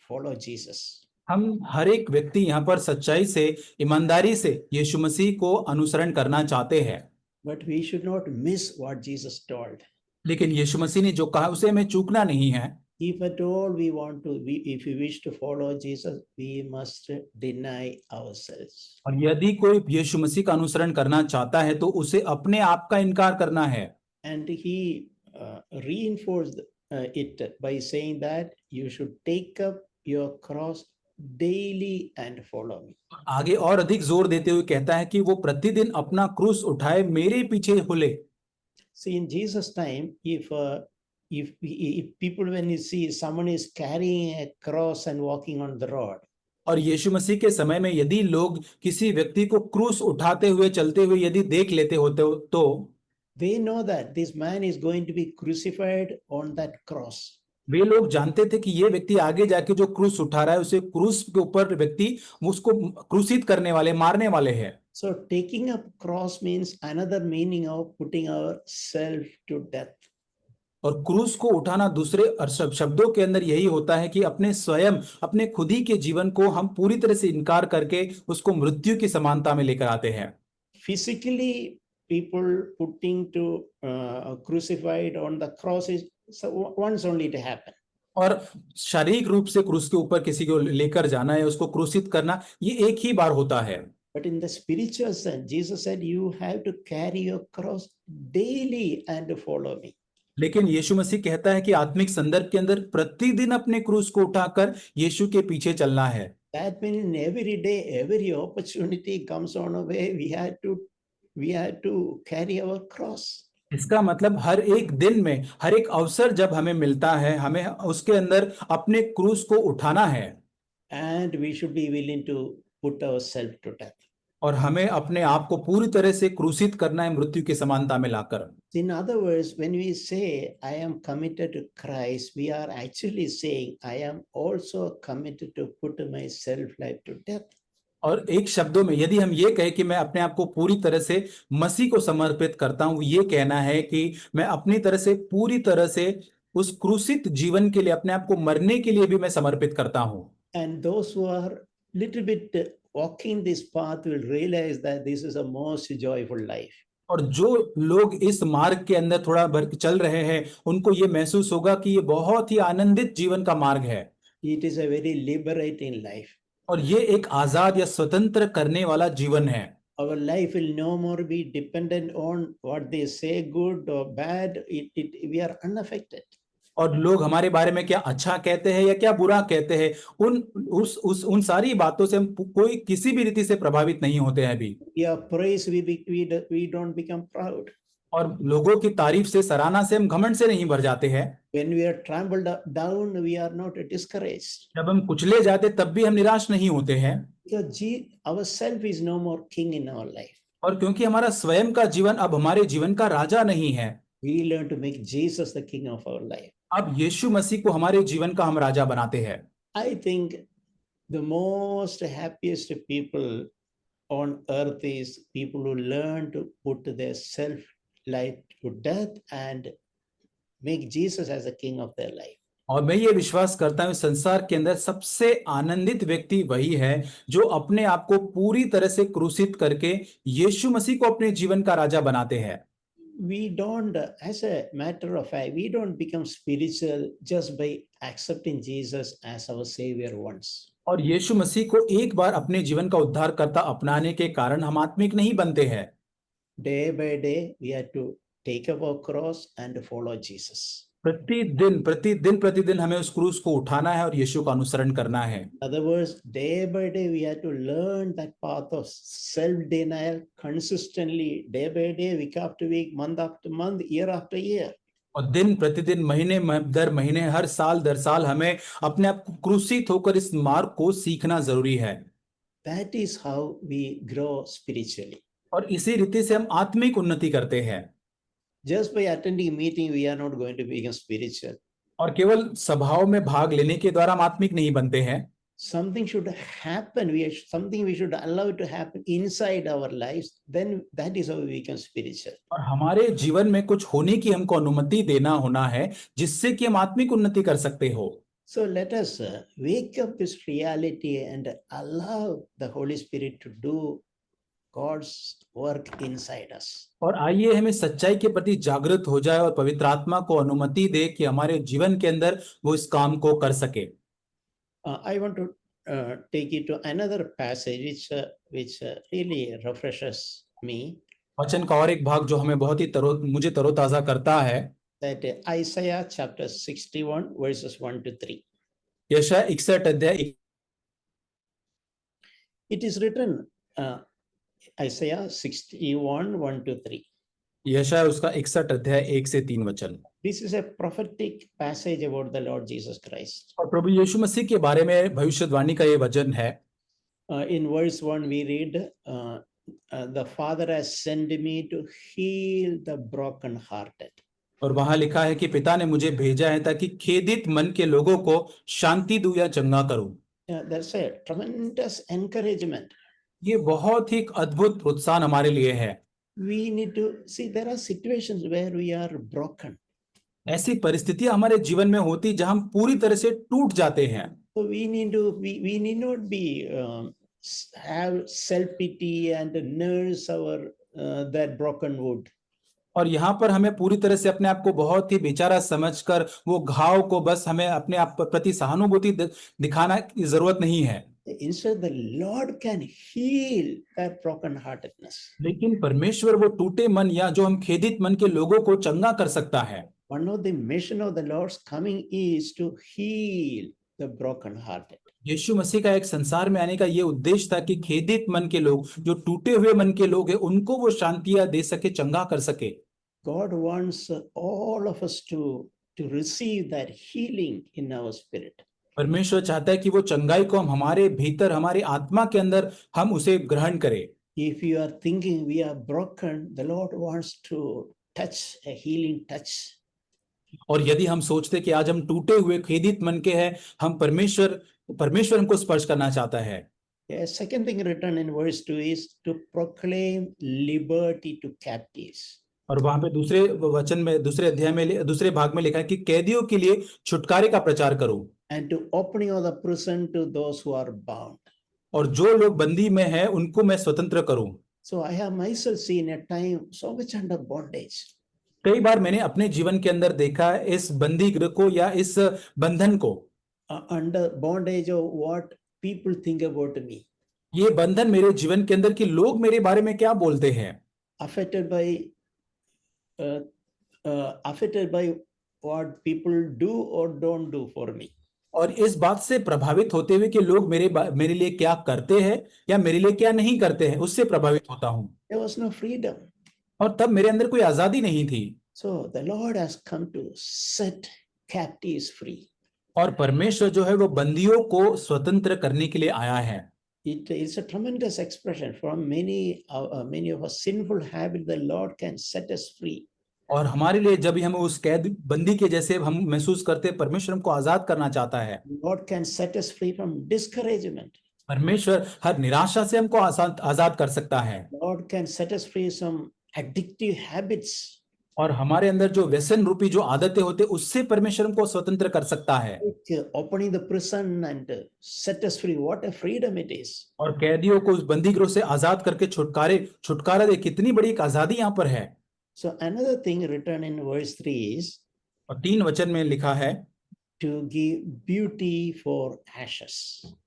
follow Jesus.
हम हर एक व्यक्ति यहाँ पर सच्चाई से, ईमानदारी से यीशु मसीह को अनुसरण करना चाहते हैं।
But we should not miss what Jesus told.
लेकिन यीशु मसीह ने जो कहा उसे हमें चूकना नहीं है।
If at all if we wish to follow Jesus, we must deny ourselves.
और यदि कोई यीशु मसीह का अनुसरण करना चाहता है तो उसे अपने आप का इनकार करना है।
And he reinforced it by saying that you should take up your cross daily and follow me.
आगे और अधिक जोर देते हुए कहता है कि वो प्रतिदिन अपना क्रूस उठाए मेरे पीछे हो ले।
See, in Jesus' time, if people, when you see someone is carrying a cross and walking on the road,
और यीशु मसीह के समय में यदि लोग किसी व्यक्ति को क्रूस उठाते हुए चलते हुए यदि देख लेते होते तो
they know that this man is going to be crucified on that cross.
वे लोग जानते थे कि ये व्यक्ति आगे जाके जो क्रूस उठा रहा है उसे क्रूस के ऊपर व्यक्ति उसको क्रूसित करने वाले मारने वाले हैं।
So taking up cross means another meaning of putting ourself to death.
और क्रूस को उठाना दूसरे शब्दों के अंदर यही होता है कि अपने स्वयं अपने खुद ही के जीवन को हम पूरी तरह से इनकार करके उसको मृत्यु की समानता में लेकर आते हैं।
Physically, people putting to crucified on the cross is once only to happen.
और शारीरिक रूप से क्रूस के ऊपर किसी को लेकर जाना या उसको क्रूसित करना ये एक ही बार होता है।
But in the spiritual sense, Jesus said, you have to carry your cross daily and follow me.
लेकिन यीशु मसीह कहता है कि आत्मिक संदर्भ के अंदर प्रतिदिन अपने क्रूस को उठाकर यीशु के पीछे चलना है।
That means every day, every opportunity comes on our way, we have to carry our cross.
इसका मतलब हर एक दिन में हर एक अवसर जब हमें मिलता है हमें उसके अंदर अपने क्रूस को उठाना है।
And we should be willing to put ourselves to death.
और हमें अपने आप को पूरी तरह से क्रूसित करना है मृत्यु की समानता में लाकर।
In other words, when we say, I am committed to Christ, we are actually saying, I am also committed to put my self-life to death.
और एक शब्दों में यदि हम ये कहें कि मैं अपने आप को पूरी तरह से मसीह को समर्पित करता हूं, ये कहना है कि मैं अपनी तरह से पूरी तरह से उस क्रूसित जीवन के लिए अपने आप को मरने के लिए भी मैं समर्पित करता हूं।
And those who are little bit walking this path will realize that this is a most joyful life.
और जो लोग इस मार्ग के अंदर थोड़ा भर चल रहे हैं उनको ये महसूस होगा कि ये बहुत ही आनंदित जीवन का मार्ग है।
It is a very liberating life.
और ये एक आजाद या स्वतंत्र करने वाला जीवन है।
Our life will no more be dependent on what they say, good or bad. We are unaffected.
और लोग हमारे बारे में क्या अच्छा कहते हैं या क्या बुरा कहते हैं उन सारी बातों से हम कोई किसी भी रीति से प्रभावित नहीं होते हैं अभी।
Yeah, praise we don't become proud.
और लोगों की तारीफ से सराहना से हम घमंड से नहीं भर जाते हैं।
When we are trampled down, we are not discouraged.
जब हम कुचले जाते तब भी हम निराश नहीं होते हैं।
Because ourself is no more king in our life.
और क्योंकि हमारा स्वयं का जीवन अब हमारे जीवन का राजा नहीं है।
We learn to make Jesus the king of our life.
अब यीशु मसीह को हमारे जीवन का हम राजा बनाते हैं।
I think the most happiest people on earth is people who learn to put their self-life to death and make Jesus as the king of their life.
और मैं ये विश्वास करता हूँ संसार के अंदर सबसे आनंदित व्यक्ति वही है जो अपने आप को पूरी तरह से क्रूसित करके यीशु मसीह को अपने जीवन का राजा बनाते हैं।
We don't, as a matter of fact, we don't become spiritual just by accepting Jesus as our savior once.
और यीशु मसीह को एक बार अपने जीवन का उद्धारकर्ता अपनाने के कारण हम आत्मिक नहीं बनते हैं।
Day by day, we have to take up our cross and follow Jesus.
प्रतिदिन हमें उस क्रूस को उठाना है और यीशु का अनुसरण करना है।
In other words, day by day, we have to learn that path of self-denial consistently, day by day, week after week, month after month, year after year.
और दिन प्रतिदिन महीने दर महीने हर साल दर साल हमें अपने आप को क्रूसित होकर इस मार्ग को सीखना जरूरी है।
That is how we grow spiritually.
और इसी रीति से हम आत्मिक उन्नति करते हैं।
Just by attending a meeting, we are not going to become spiritual.
और केवल सभाओं में भाग लेने के द्वारा हम आत्मिक नहीं बनते हैं।
Something should happen. Something we should allow to happen inside our lives. Then that is how we become spiritual.
और हमारे जीवन में कुछ होने की हमको अनुमति देना होना है जिससे कि हम आत्मिक उन्नति कर सकते हो।
So let us wake up this reality and allow the Holy Spirit to do God's work inside us.
और आइए हमें सच्चाई के प्रति जागृत हो जाए और पवित्र आत्मा को अनुमति दे कि हमारे जीवन के अंदर वो इस काम को कर सके।
I want to take you to another passage which really refreshes me.
वचन का और एक भाग जो हमें बहुत ही मुझे तरोताजा करता है।
That Isaiah chapter 61 verses 1 to 3.
यशायाह 61 अध्याय।
It is written, Isaiah 61 1 to 3.
यशायाह उसका 61 अध्याय 1 से 3 वचन।
This is a prophetic passage about the Lord Jesus Christ.
और प्रभु यीशु मसीह के बारे में भविष्यवाणी का ये वचन है।
In verse 1, we read, the Father has sent me to heal the brokenhearted.
और वहां लिखा है कि पिता ने मुझे भेजा है ताकि खेदित मन के लोगों को शांति दूं या चंगा करूं।
That's a tremendous encouragement.
ये बहुत ही अद्भुत प्रोत्साहन हमारे लिए है।
We need to see there are situations where we are broken.
ऐसी परिस्थितियां हमारे जीवन में होती जहां हम पूरी तरह से टूट जाते हैं।
So we need not be have self pity and nurse our that broken wood.
और यहाँ पर हमें पूरी तरह से अपने आप को बहुत ही बेचारा समझकर वो घाव को बस हमें अपने आप प्रति सहानुभूति दिखाना की जरूरत नहीं है।
Instead, the Lord can heal that brokenheartedness.
लेकिन परमेश्वर वो टूटे मन या जो हम खेदित मन के लोगों को चंगा कर सकता है।
One of the mission of the Lord's coming is to heal the brokenhearted.
यीशु मसीह का एक संसार में आने का ये उद्देश्य था कि खेदित मन के लोग, जो टूटे हुए मन के लोग हैं, उनको वो शांतियां दे सके, चंगा कर सके।
God wants all of us to receive that healing in our spirit.
परमेश्वर चाहता है कि वो चंगाई को हम हमारे भीतर, हमारी आत्मा के अंदर हम उसे ग्रहण करें।
If you are thinking we are broken, the Lord wants to touch a healing touch.
और यदि हम सोचते कि आज हम टूटे हुए खेदित मन के हैं, हम परमेश्वर हमको स्पर्श करना चाहता है।
Second thing written in verse 2 is to proclaim liberty to captives.
और वहां पे दूसरे वचन में, दूसरे अध्याय में, दूसरे भाग में लिखा है कि कैदियों के लिए छुटकारे का प्रचार करो।
And to opening of the prison to those who are bound.
और जो लोग बंदी में हैं उनको मैं स्वतंत्र करूं।
So I have myself seen a time so much under bondage.
कई बार मैंने अपने जीवन के अंदर देखा है इस बंदी को या इस बंधन को,
under bondage of what people think about me.
ये बंधन मेरे जीवन के अंदर कि लोग मेरे बारे में क्या बोलते हैं।
Affected by what people do or don't do for me.
और इस बात से प्रभावित होते हुए कि लोग मेरे लिए क्या करते हैं या मेरे लिए क्या नहीं करते हैं, उससे प्रभावित होता हूं।
There was no freedom.
और तब मेरे अंदर कोई आजादी नहीं थी।
So the Lord has come to set captives free.
और परमेश्वर जो है वो बंदियों को स्वतंत्र करने के लिए आया है।
It is a tremendous expression from many of us sinful habits. The Lord can set us free.
और हमारे लिए जब हम उस कैद बंदी के जैसे हम महसूस करते हैं, परमेश्वर हमको आजाद करना चाहता है।
God can set us free from discouragement.
परमेश्वर हर निराशा से हमको आजाद कर सकता है।
Lord can set us free from addictive habits.
और हमारे अंदर जो व्यसन रूपी जो आदतें होते हैं उससे परमेश्वर हमको स्वतंत्र कर सकता है।
Opening the prison and set us free. What a freedom it is.
और कैदियों को उस बंदी गृह से आजाद करके छुटकारा दे, कितनी बड़ी एक आजादी यहाँ पर है।
So another thing written in verse 3 is
और 3 वचन में लिखा है
to give beauty for ashes.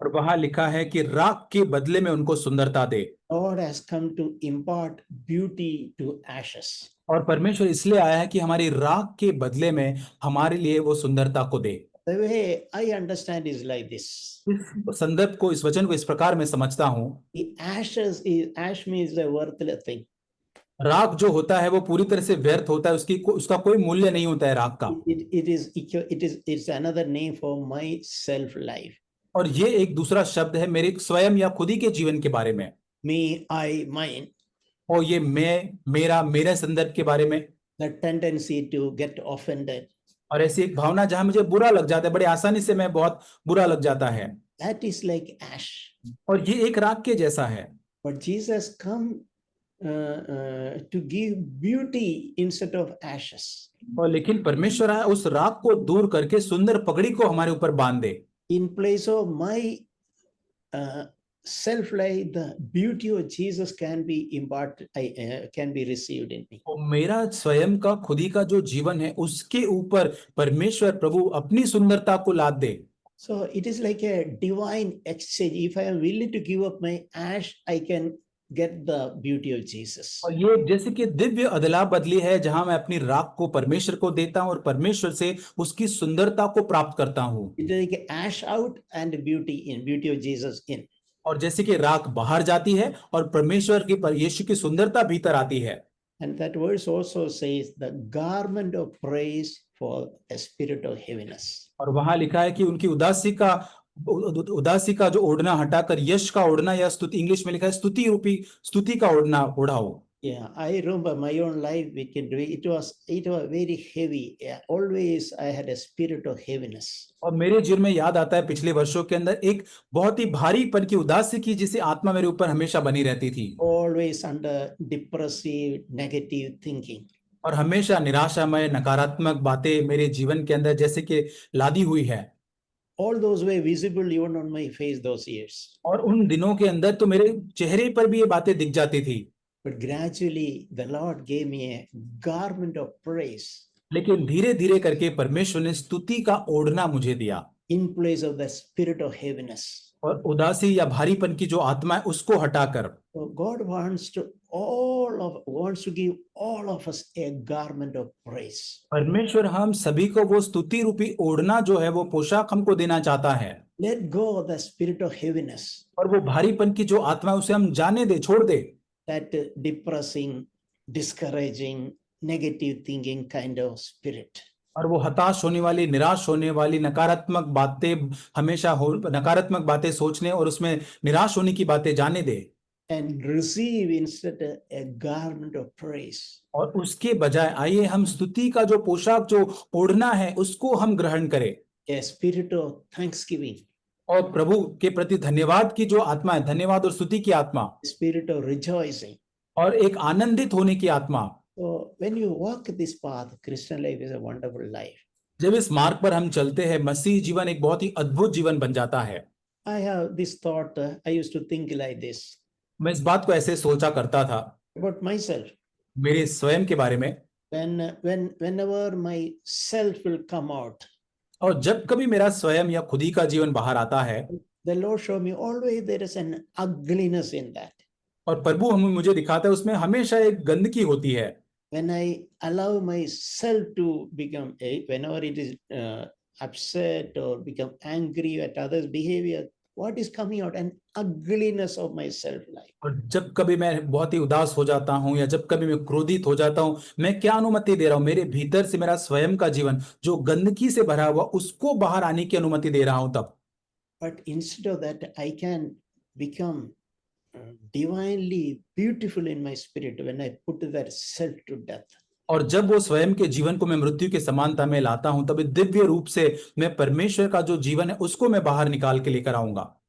और वहां लिखा है कि राख के बदले में उनको सुंदरता दे।
God has come to impart beauty to ashes.
और परमेश्वर इसलिए आया है कि हमारी राख के बदले में हमारे लिए वो सुंदरता को दे।
The way I understand is like this.
इस संदर्भ को, इस वचन को इस प्रकार मैं समझता हूँ।
Ash means a worthless thing.
राख जो होता है वो पूरी तरह से व्यर्थ होता है, उसका कोई मूल्य नहीं होता है राख का।
It's another name for my self life.
और ये एक दूसरा शब्द है मेरे स्वयं या खुद ही के जीवन के बारे में।
Me, I, mine.
और ये मैं, मेरे संदर्भ के बारे में।
The tendency to get offended.
और ऐसी एक भावना जहां मुझे बुरा लग जाता है, बड़े आसानी से मैं बहुत बुरा लग जाता है।
That is like ash.
और ये एक राख के जैसा है।
But Jesus come to give beauty instead of ashes.
और लेकिन परमेश्वर आया उस राख को दूर करके सुंदर पगड़ी को हमारे ऊपर बांध दे।
In place of my self life, the beauty of Jesus can be imparted, can be received in me.
और मेरा स्वयं का खुद ही का जो जीवन है उसके ऊपर परमेश्वर प्रभु अपनी सुंदरता को लाद दे।
So it is like a divine exchange. If I am willing to give up my ash, I can get the beauty of Jesus.
और ये जैसे कि दिव्य अदला बदली है जहां मैं अपनी राख को परमेश्वर को देता हूं और परमेश्वर से उसकी सुंदरता को प्राप्त करता हूं।
It is like ash out and beauty in, beauty of Jesus in.
और जैसे कि राख बाहर जाती है और परमेश्वर की, यीशु की सुंदरता भीतर आती है।
And that verse also says the garment of praise for a spirit of heaviness.
और वहां लिखा है कि उनकी उदासी का जो ओढ़ना हटाकर यश का ओढ़ना, या स्तुति, इंग्लिश में लिखा है स्तुति रूपी स्तुति का ओढ़ना ओढ़ाओ।
Yeah, I remember my own life. We can do it. It was very heavy. Yeah, always I had a spirit of heaviness.
और मेरे जीवन में याद आता है पिछले वर्षों के अंदर एक बहुत ही भारीपन की, उदासी की, जिसे आत्मा मेरे ऊपर हमेशा बनी रहती थी।
Always under depressive, negative thinking.
और हमेशा निराशामय नकारात्मक बातें मेरे जीवन के अंदर जैसे कि लादी हुई है।
All those were visible even on my face those years.
और उन दिनों के अंदर तो मेरे चेहरे पर भी ये बातें दिख जाती थी।
But gradually the Lord gave me a garment of praise
लेकिन धीरे धीरे करके परमेश्वर ने स्तुति का ओढ़ना मुझे दिया,
in place of the spirit of heaviness.
और उदासी या भारीपन की जो आत्मा है उसको हटाकर।
So God wants to give all of us a garment of praise.
परमेश्वर हम सभी को वो स्तुति रूपी ओढ़ना जो है, वो पोशाक हमको देना चाहता है।
Let go of the spirit of heaviness,
और वो भारीपन की जो आत्मा है उसे हम जाने दे, छोड़ दे।
that depressing, discouraging, negative thinking kind of spirit.
और वो हताश होने वाली, निराश होने वाली, नकारात्मक बातें सोचने और उसमें निराश होने की बातें जाने दे।
And receive instead a garment of praise.
और उसके बजाय आइए हम स्तुति का जो पोशाक, जो ओढ़ना है, उसको हम ग्रहण करें।
A spirit of thanksgiving.
और प्रभु के प्रति धन्यवाद की जो आत्मा है, धन्यवाद और स्तुति की आत्मा,
Spirit of rejoicing.
और एक आनंदित होने की आत्मा।
So when you walk this path, Christian life is a wonderful life.
जब इस मार्ग पर हम चलते हैं, मसीह जीवन एक बहुत ही अद्भुत जीवन बन जाता है।
I have this thought, I used to think like this
मैं इस बात को ऐसे सोचा करता था
about myself.
मेरे स्वयं के बारे में।
Whenever my self will come out,
और जब कभी मेरा स्वयं या खुद ही का जीवन बाहर आता है,
the Lord show me always there is an ugliness in that.
और प्रभु मुझे दिखाता है उसमें हमेशा एक गंदगी होती है।
When I allow myself to become whenever it is upset or become angry at others' behavior, what is coming out? An ugliness of my self life.
और जब कभी मैं बहुत ही उदास हो जाता हूँ या जब कभी मैं क्रोधित हो जाता हूँ, मैं क्या अनुमति दे रहा हूँ? मेरे भीतर से मेरा स्वयं का जीवन जो गंदगी से भरा हुआ, उसको बाहर आने की अनुमति दे रहा हूँ तब।
But instead of that, I can become divinely beautiful in my spirit when I put that self to death.
और जब वो स्वयं के जीवन को मैं मृत्यु के समानता में लाता हूं, तब दिव्य रूप से मैं परमेश्वर का जो जीवन है उसको मैं बाहर निकाल के लेकर आऊंगा।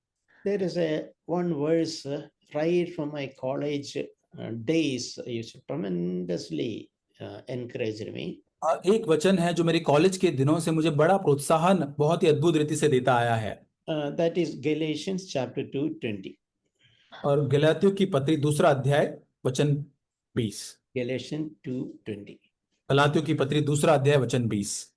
There is one verse right from my college days used to tremendously encourage me.
एक वचन है जो मेरे कॉलेज के दिनों से मुझे बड़ा प्रोत्साहन बहुत ही अद्भुत रीति से देता आया है।
That is Galatians chapter 2:20.
और गलातियों की पत्री 2 अध्याय वचन 20।
Galatians 2:20.
गलातियों की पत्री 2 अध्याय वचन 20।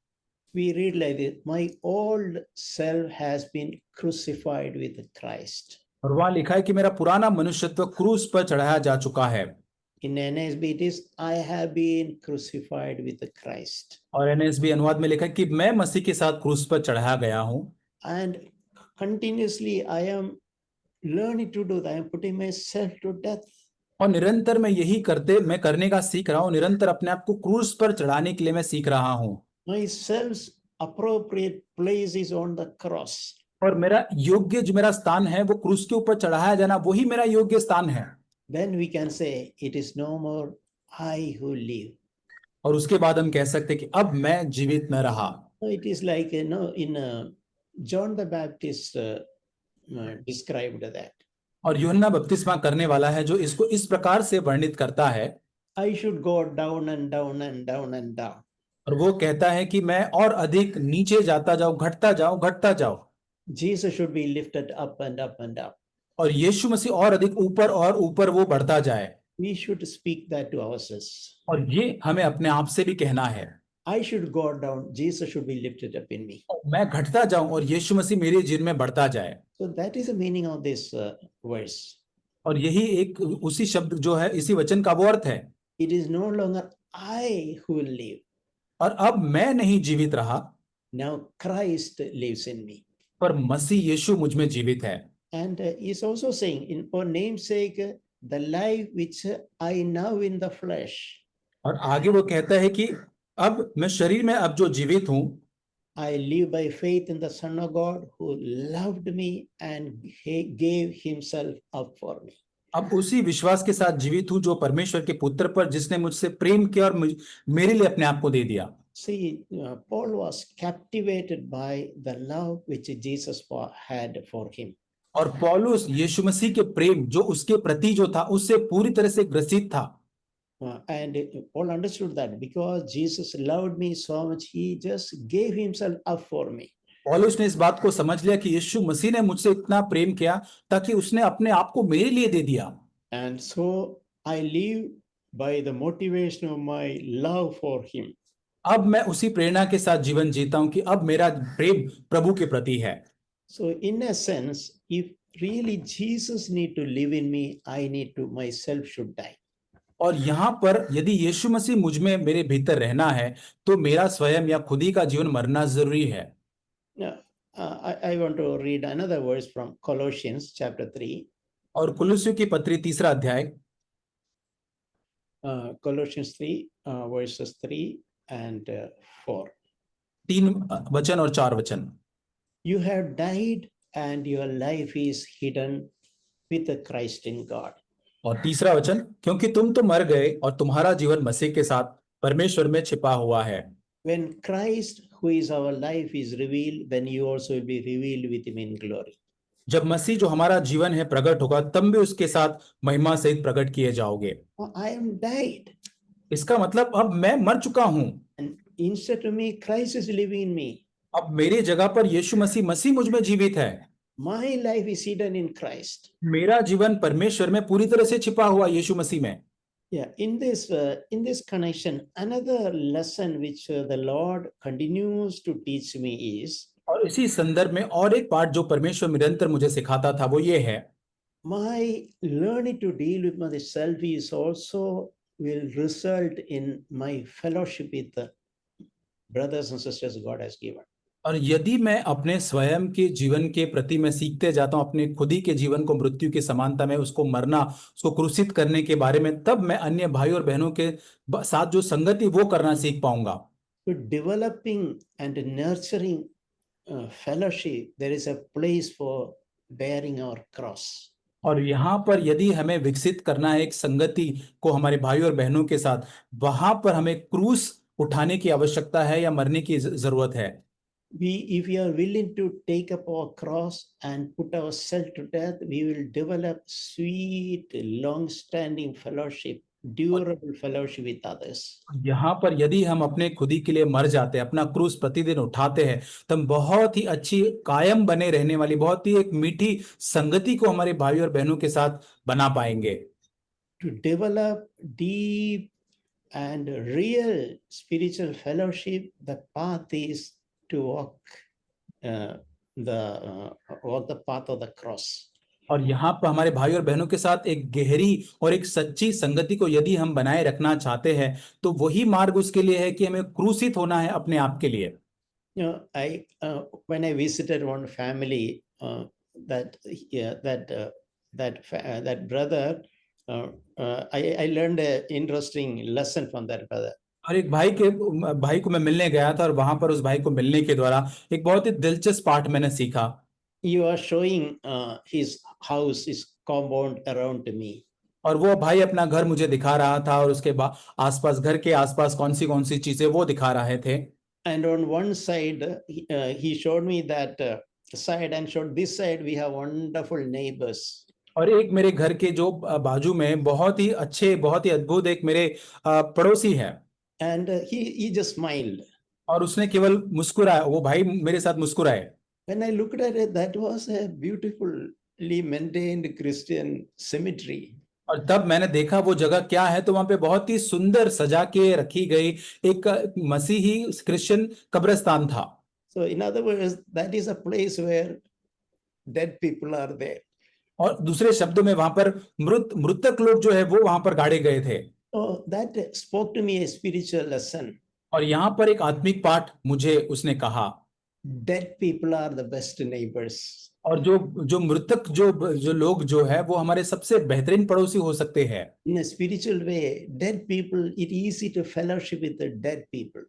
We read like this: My old self has been crucified with Christ.
और वहां लिखा है कि मेरा पुराना मनुष्यत्व क्रूस पर चढ़ाया जा चुका है।
In NSB it is I have been crucified with Christ.
और NSB अनुवाद में लिखा है कि मैं मसीह के साथ क्रूस पर चढ़ाया गया हूं।
And continuously I am learning to do that. I am putting myself to death.
और निरंतर मैं करने का सीख रहा हूँ। निरंतर अपने आप को क्रूस पर चढ़ाने के लिए मैं सीख रहा हूँ।
My self's appropriate place is on the cross.
और मेरा योग्य जो मेरा स्थान है वो क्रूस के ऊपर चढ़ाया जाना, वही मेरा योग्य स्थान है।
Then we can say it is no more I who live.
और उसके बाद हम कह सकते हैं कि अब मैं जीवित न रहा।
So it is like in John the Baptist described that.
और यूहन्ना बपतिस्मा करने वाला है जो इसको इस प्रकार से वर्णित करता है,
I should go down and down and down and down.
और वो कहता है कि मैं और अधिक नीचे जाता जाऊं, घटता जाऊं।
Jesus should be lifted up and up and up.
और यीशु मसीह और अधिक ऊपर वो बढ़ता जाए।
We should speak that to ourselves.
और ये हमें अपने आप से भी कहना है।
I should go down, Jesus should be lifted up in me.
मैं घटता जाऊं और यीशु मसीह मेरे जीवन में बढ़ता जाए।
So that is the meaning of this verse.
और यही एक उसी शब्द जो है, इसी वचन का वो अर्थ है।
It is no longer I who will live.
और अब मैं नहीं जीवित रहा,
Now Christ lives in me.
पर मसीह यीशु मुझ में जीवित है।
And he's also saying, for name's sake, the life which I now in the flesh,
और आगे वो कहता है कि अब मैं शरीर में अब जो जीवित हूं,
I live by faith in the Son of God who loved me and he gave himself up for me.
अब उसी विश्वास के साथ जीवित हूं जो परमेश्वर के पुत्र पर, जिसने मुझसे प्रेम किया और मेरे लिए अपने आप को दे दिया।
See, Paul was captivated by the love which Jesus had for him.
और पौलुस यीशु मसीह के प्रेम जो उसके प्रति जो था उससे पूरी तरह से ग्रसित था।
And Paul understood that because Jesus loved me so much, he just gave himself up for me.
पौलुस ने इस बात को समझ लिया कि यीशु मसीह ने मुझसे इतना प्रेम किया ताकि उसने अपने आप को मेरे लिए दे दिया।
And so I live by the motivation of my love for him.
अब मैं उसी प्रेरणा के साथ जीवन जीता हूं कि अब मेरा प्रेम प्रभु के प्रति है।
So in a sense, if really Jesus need to live in me, I need to myself should die.
और यहाँ पर यदि यीशु मसीह मुझ में मेरे भीतर रहना है तो मेरा स्वयं या खुद ही का जीवन मरना जरूरी है।
Now, I want to read another verse from Colossians chapter 3.
और कुलुस्सियों की पत्री 3 अध्याय,
Colossians 3 verses 3 and 4.
3 वचन और 4 वचन।
You have died and your life is hidden with Christ in God.
और 3 वचन, क्योंकि तुम तो मर गए और तुम्हारा जीवन मसीह के साथ परमेश्वर में छिपा हुआ है।
When Christ, who is our life, is revealed, then you also will be revealed with him in glory.
जब मसीह जो हमारा जीवन है प्रकट होगा तब भी उसके साथ महिमा सहित प्रकट किए जाओगे।
I am died.
इसका मतलब अब मैं मर चुका हूं।
And instead of me, Christ is living in me.
अब मेरे जगह पर यीशु मसीह मुझ में जीवित है।
My life is hidden in Christ.
मेरा जीवन परमेश्वर में पूरी तरह से छिपा हुआ यीशु मसीह में।
Yeah, in this connection, another lesson which the Lord continues to teach me is,
और इसी संदर्भ में और एक पाठ जो परमेश्वर निरंतर मुझे सिखाता था वो ये है,
my learning to deal with myself is also will result in my fellowship with the brothers and sisters God has given.
और यदि मैं अपने स्वयं के जीवन के प्रति मैं सीखते जाता हूं, अपने खुद ही के जीवन को मृत्यु की समानता में उसको मरना, उसको क्रूसित करने के बारे में, तब मैं अन्य भाई और बहनों के साथ जो संगति वो करना सीख पाऊंगा।
So developing and nurturing fellowship, there is a place for bearing our cross.
और यहाँ पर यदि हमें विकसित करना है एक संगति को हमारे भाई और बहनों के साथ, वहां पर हमें क्रूस उठाने की आवश्यकता है या मरने की जरूरत है।
If we are willing to take up our cross and put ourselves to death, we will develop sweet, long-standing fellowship, durable fellowship with others.
यहाँ पर यदि हम अपने खुद ही के लिए मर जाते हैं, अपना क्रूस प्रतिदिन उठाते हैं, तो हम बहुत ही अच्छी कायम बने रहने वाली बहुत ही एक मीठी संगति को हमारे भाई और बहनों के साथ बना पाएंगे।
To develop deep and real spiritual fellowship, the path is to walk the path of the cross.
और यहाँ पर हमारे भाई और बहनों के साथ एक गहरी और एक सच्ची संगति को यदि हम बनाए रखना चाहते हैं तो वही मार्ग उसके लिए है कि हमें क्रूसित होना है अपने आप के लिए।
When I visited one family, that brother, I learned an interesting lesson from that brother.
और एक भाई को मैं मिलने गया था और वहां पर उस भाई को मिलने के द्वारा एक बहुत ही दिलचस्प पाठ मैंने सीखा।
He was showing his house, his compound around me.
और वो भाई अपना घर मुझे दिखा रहा था और उसके आसपास, घर के आसपास कौन सी चीजें वो दिखा रहे थे।
And on one side, he showed me that side and showed this side. We have wonderful neighbors.
और एक मेरे घर के जो बाजू में बहुत ही अच्छे, बहुत ही अद्भुत एक मेरे पड़ोसी है।
And he just smiled.
और उसने केवल मुस्कुराया, वो भाई मेरे साथ मुस्कुराए।
When I looked at it, that was a beautifully maintained Christian cemetery.
और तब मैंने देखा वो जगह क्या है, तो वहां पे बहुत ही सुंदर सजा के रखी गई एक मसीही क्रिश्चियन कब्रिस्तान था।
So in other words, that is a place where dead people are there.
और दूसरे शब्दों में वहां पर मृतक लोग जो है वो वहां पर गाड़े गए थे।
So that spoke to me a spiritual lesson.
और यहाँ पर एक आत्मिक पाठ मुझे उसने कहा,
Dead people are the best neighbors.
और जो मृतक जो लोग जो है वो हमारे सबसे बेहतरीन पड़ोसी हो सकते हैं।
In a spiritual way, dead people, it is easy to fellowship with the dead people.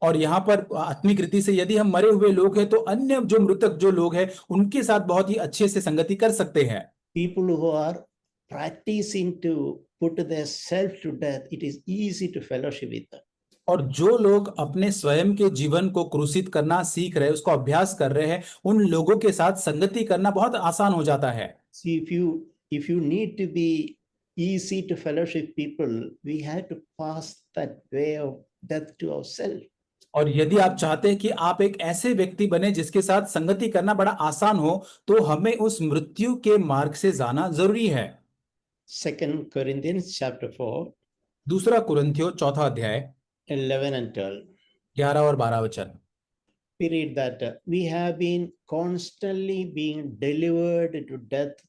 और यहाँ पर आत्मिक रीति से यदि हम मरे हुए लोग हैं तो अन्य जो मृतक जो लोग हैं उनके साथ बहुत ही अच्छे से संगति कर सकते हैं।
People who are practicing to put their self to death, it is easy to fellowship with them.
और जो लोग अपने स्वयं के जीवन को क्रूसित करना सीख रहे हैं, उसको अभ्यास कर रहे हैं, उन लोगों के साथ संगति करना बहुत आसान हो जाता है।
See, if you need to be easy to fellowship people, we have to pass that way of death to ourselves.
और यदि आप चाहते हैं कि आप एक ऐसे व्यक्ति बने जिसके साथ संगति करना बड़ा आसान हो, तो हमें उस मृत्यु के मार्ग से जाना जरूरी है।
2 Corinthians chapter 4,
दूसरा कुरिन्थियों चौथा अध्याय
11 and 12.
11 और 12 वचन।
We read that we have been constantly being delivered to death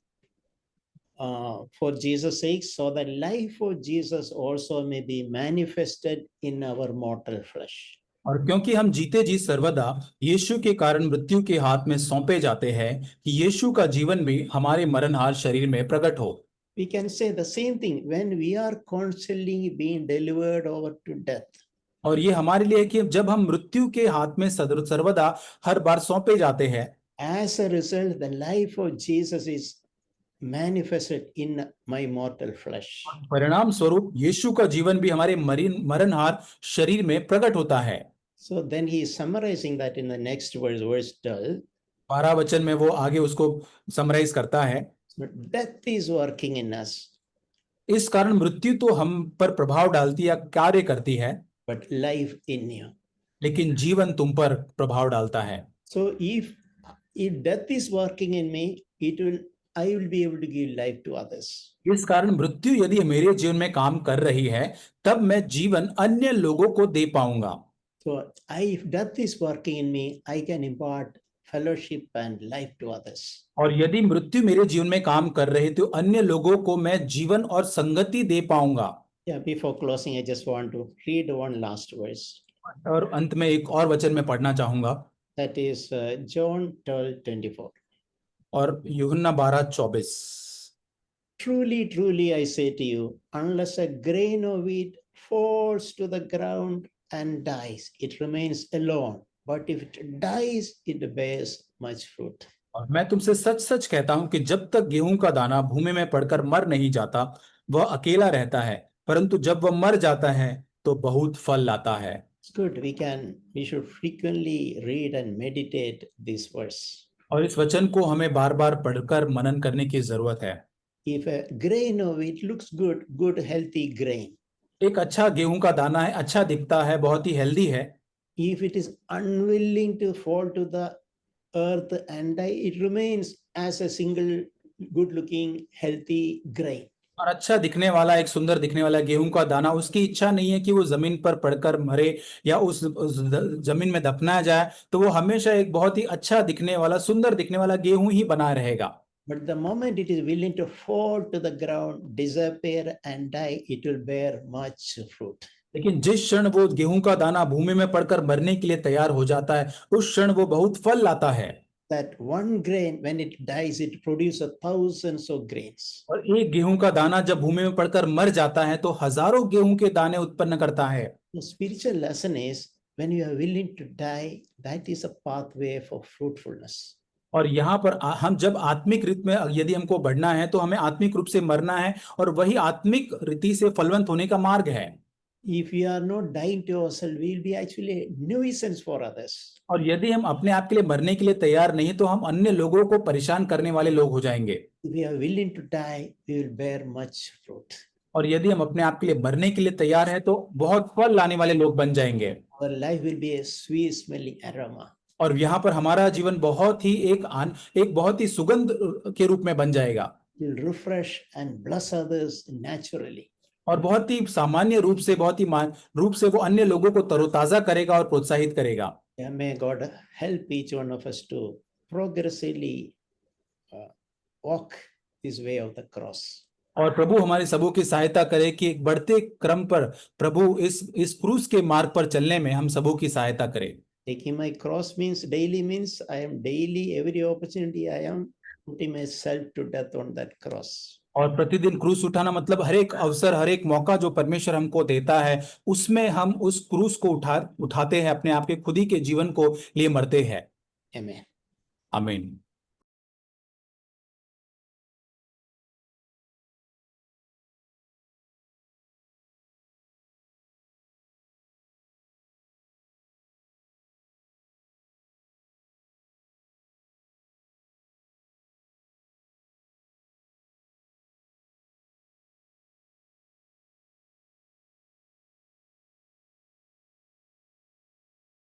for Jesus' sake, so that life of Jesus also may be manifested in our mortal flesh.
और क्योंकि हम जीते जी सर्वदा यीशु के कारण मृत्यु के हाथ में सौंपे जाते हैं कि यीशु का जीवन भी हमारे मरणहार शरीर में प्रकट हो।
We can say the same thing when we are constantly being delivered over to death.
और ये हमारे लिए है कि जब हम मृत्यु के हाथ में सर्वदा हर बार सौंपे जाते हैं,
As a result, the life of Jesus is manifested in my mortal flesh.
परिणाम स्वरूप यीशु का जीवन भी हमारे मरणहार शरीर में प्रकट होता है।
So then he is summarizing that in the next verse, verse 12.
12 वचन में वो आगे उसको समराइज करता है।
Death is working in us,
इस कारण मृत्यु तो हम पर प्रभाव डालती है, कार्य करती है,
but life in you.
लेकिन जीवन तुम पर प्रभाव डालता है।
So if death is working in me, I will be able to give life to others.
इस कारण मृत्यु यदि मेरे जीवन में काम कर रही है, तब मैं जीवन अन्य लोगों को दे पाऊंगा।
So if death is working in me, I can impart fellowship and life to others.
और यदि मृत्यु मेरे जीवन में काम कर रही तो अन्य लोगों को मैं जीवन और संगति दे पाऊंगा।
Yeah, before closing, I just want to read one last verse.
और अंत में एक और वचन में पढ़ना चाहूंगा।
That is John 12:24.
और यूहन्ना 12:24।
Truly, truly, I say to you, unless a grain of wheat falls to the ground and dies, it remains alone. But if it dies, it bears much fruit.
और मैं तुमसे सच सच कहता हूं कि जब तक गेहूं का दाना भूमि में पड़कर मर नहीं जाता, वह अकेला रहता है, परंतु जब वह मर जाता है तो बहुत फल लाता है।
It's good. We should frequently read and meditate this verse.
और इस वचन को हमें बार बार पढ़कर मनन करने की जरूरत है।
If a grain of wheat looks good, healthy grain.
एक अच्छा गेहूं का दाना है, अच्छा दिखता है, बहुत ही हेल्दी है।
If it is unwilling to fall to the earth and die, it remains as a single good-looking, healthy grain.
और अच्छा दिखने वाला, एक सुंदर दिखने वाला गेहूं का दाना, उसकी इच्छा नहीं है कि वो जमीन पर पड़कर मरे या उस जमीन में दफनाया जाए, तो वो हमेशा एक बहुत ही अच्छा दिखने वाला, सुंदर दिखने वाला गेहूं ही बना रहेगा।
But the moment it is willing to fall to the ground, disappear and die, it will bear much fruit.
लेकिन जिस क्षण वो गेहूं का दाना भूमि में पड़कर मरने के लिए तैयार हो जाता है, उस क्षण वो बहुत फल लाता है।
That one grain, when it dies, it produces thousands of grains.
और एक गेहूं का दाना जब भूमि में पड़कर मर जाता है तो हजारों गेहूं के दाने उत्पन्न करता है।
The spiritual lesson is when you are willing to die, that is a pathway for fruitfulness.
और यहाँ पर हम जब आत्मिक रीत में यदि हमको बढ़ना है तो हमें आत्मिक रूप से मरना है, और वही आत्मिक रीति से फलवंत होने का मार्ग है।
If we are not dying to ourselves, we will be actually a nuisance for others.
और यदि हम अपने आप के लिए मरने के लिए तैयार नहीं तो हम अन्य लोगों को परेशान करने वाले लोग हो जाएंगे।
If we are willing to die, we will bear much fruit.
और यदि हम अपने आप के लिए मरने के लिए तैयार हैं तो बहुत फल लाने वाले लोग बन जाएंगे।
Our life will be a sweet smelling aroma.
और यहाँ पर हमारा जीवन बहुत ही एक बहुत ही सुगंध के रूप में बन जाएगा।
We will refresh and bless others naturally.
और बहुत ही सामान्य रूप से, बहुत ही रूप से वो अन्य लोगों को तरोताजा करेगा और प्रोत्साहित करेगा।
Yeah, may God help each one of us to progressively walk this way of the cross.
और प्रभु हमारे सबों की सहायता करे कि एक बढ़ते क्रम पर प्रभु इस क्रूस के मार्ग पर चलने में हम सबों की सहायता करे।
Taking my cross means daily, means I am daily, every opportunity I am putting myself to death on that cross.
और प्रतिदिन क्रूस उठाना मतलब हर एक अवसर, हर एक मौका जो परमेश्वर हमको देता है, उसमें हम उस क्रूस को उठाते हैं, अपने आप के खुद ही के जीवन को लिए मरते हैं।
Amen.
आमीन।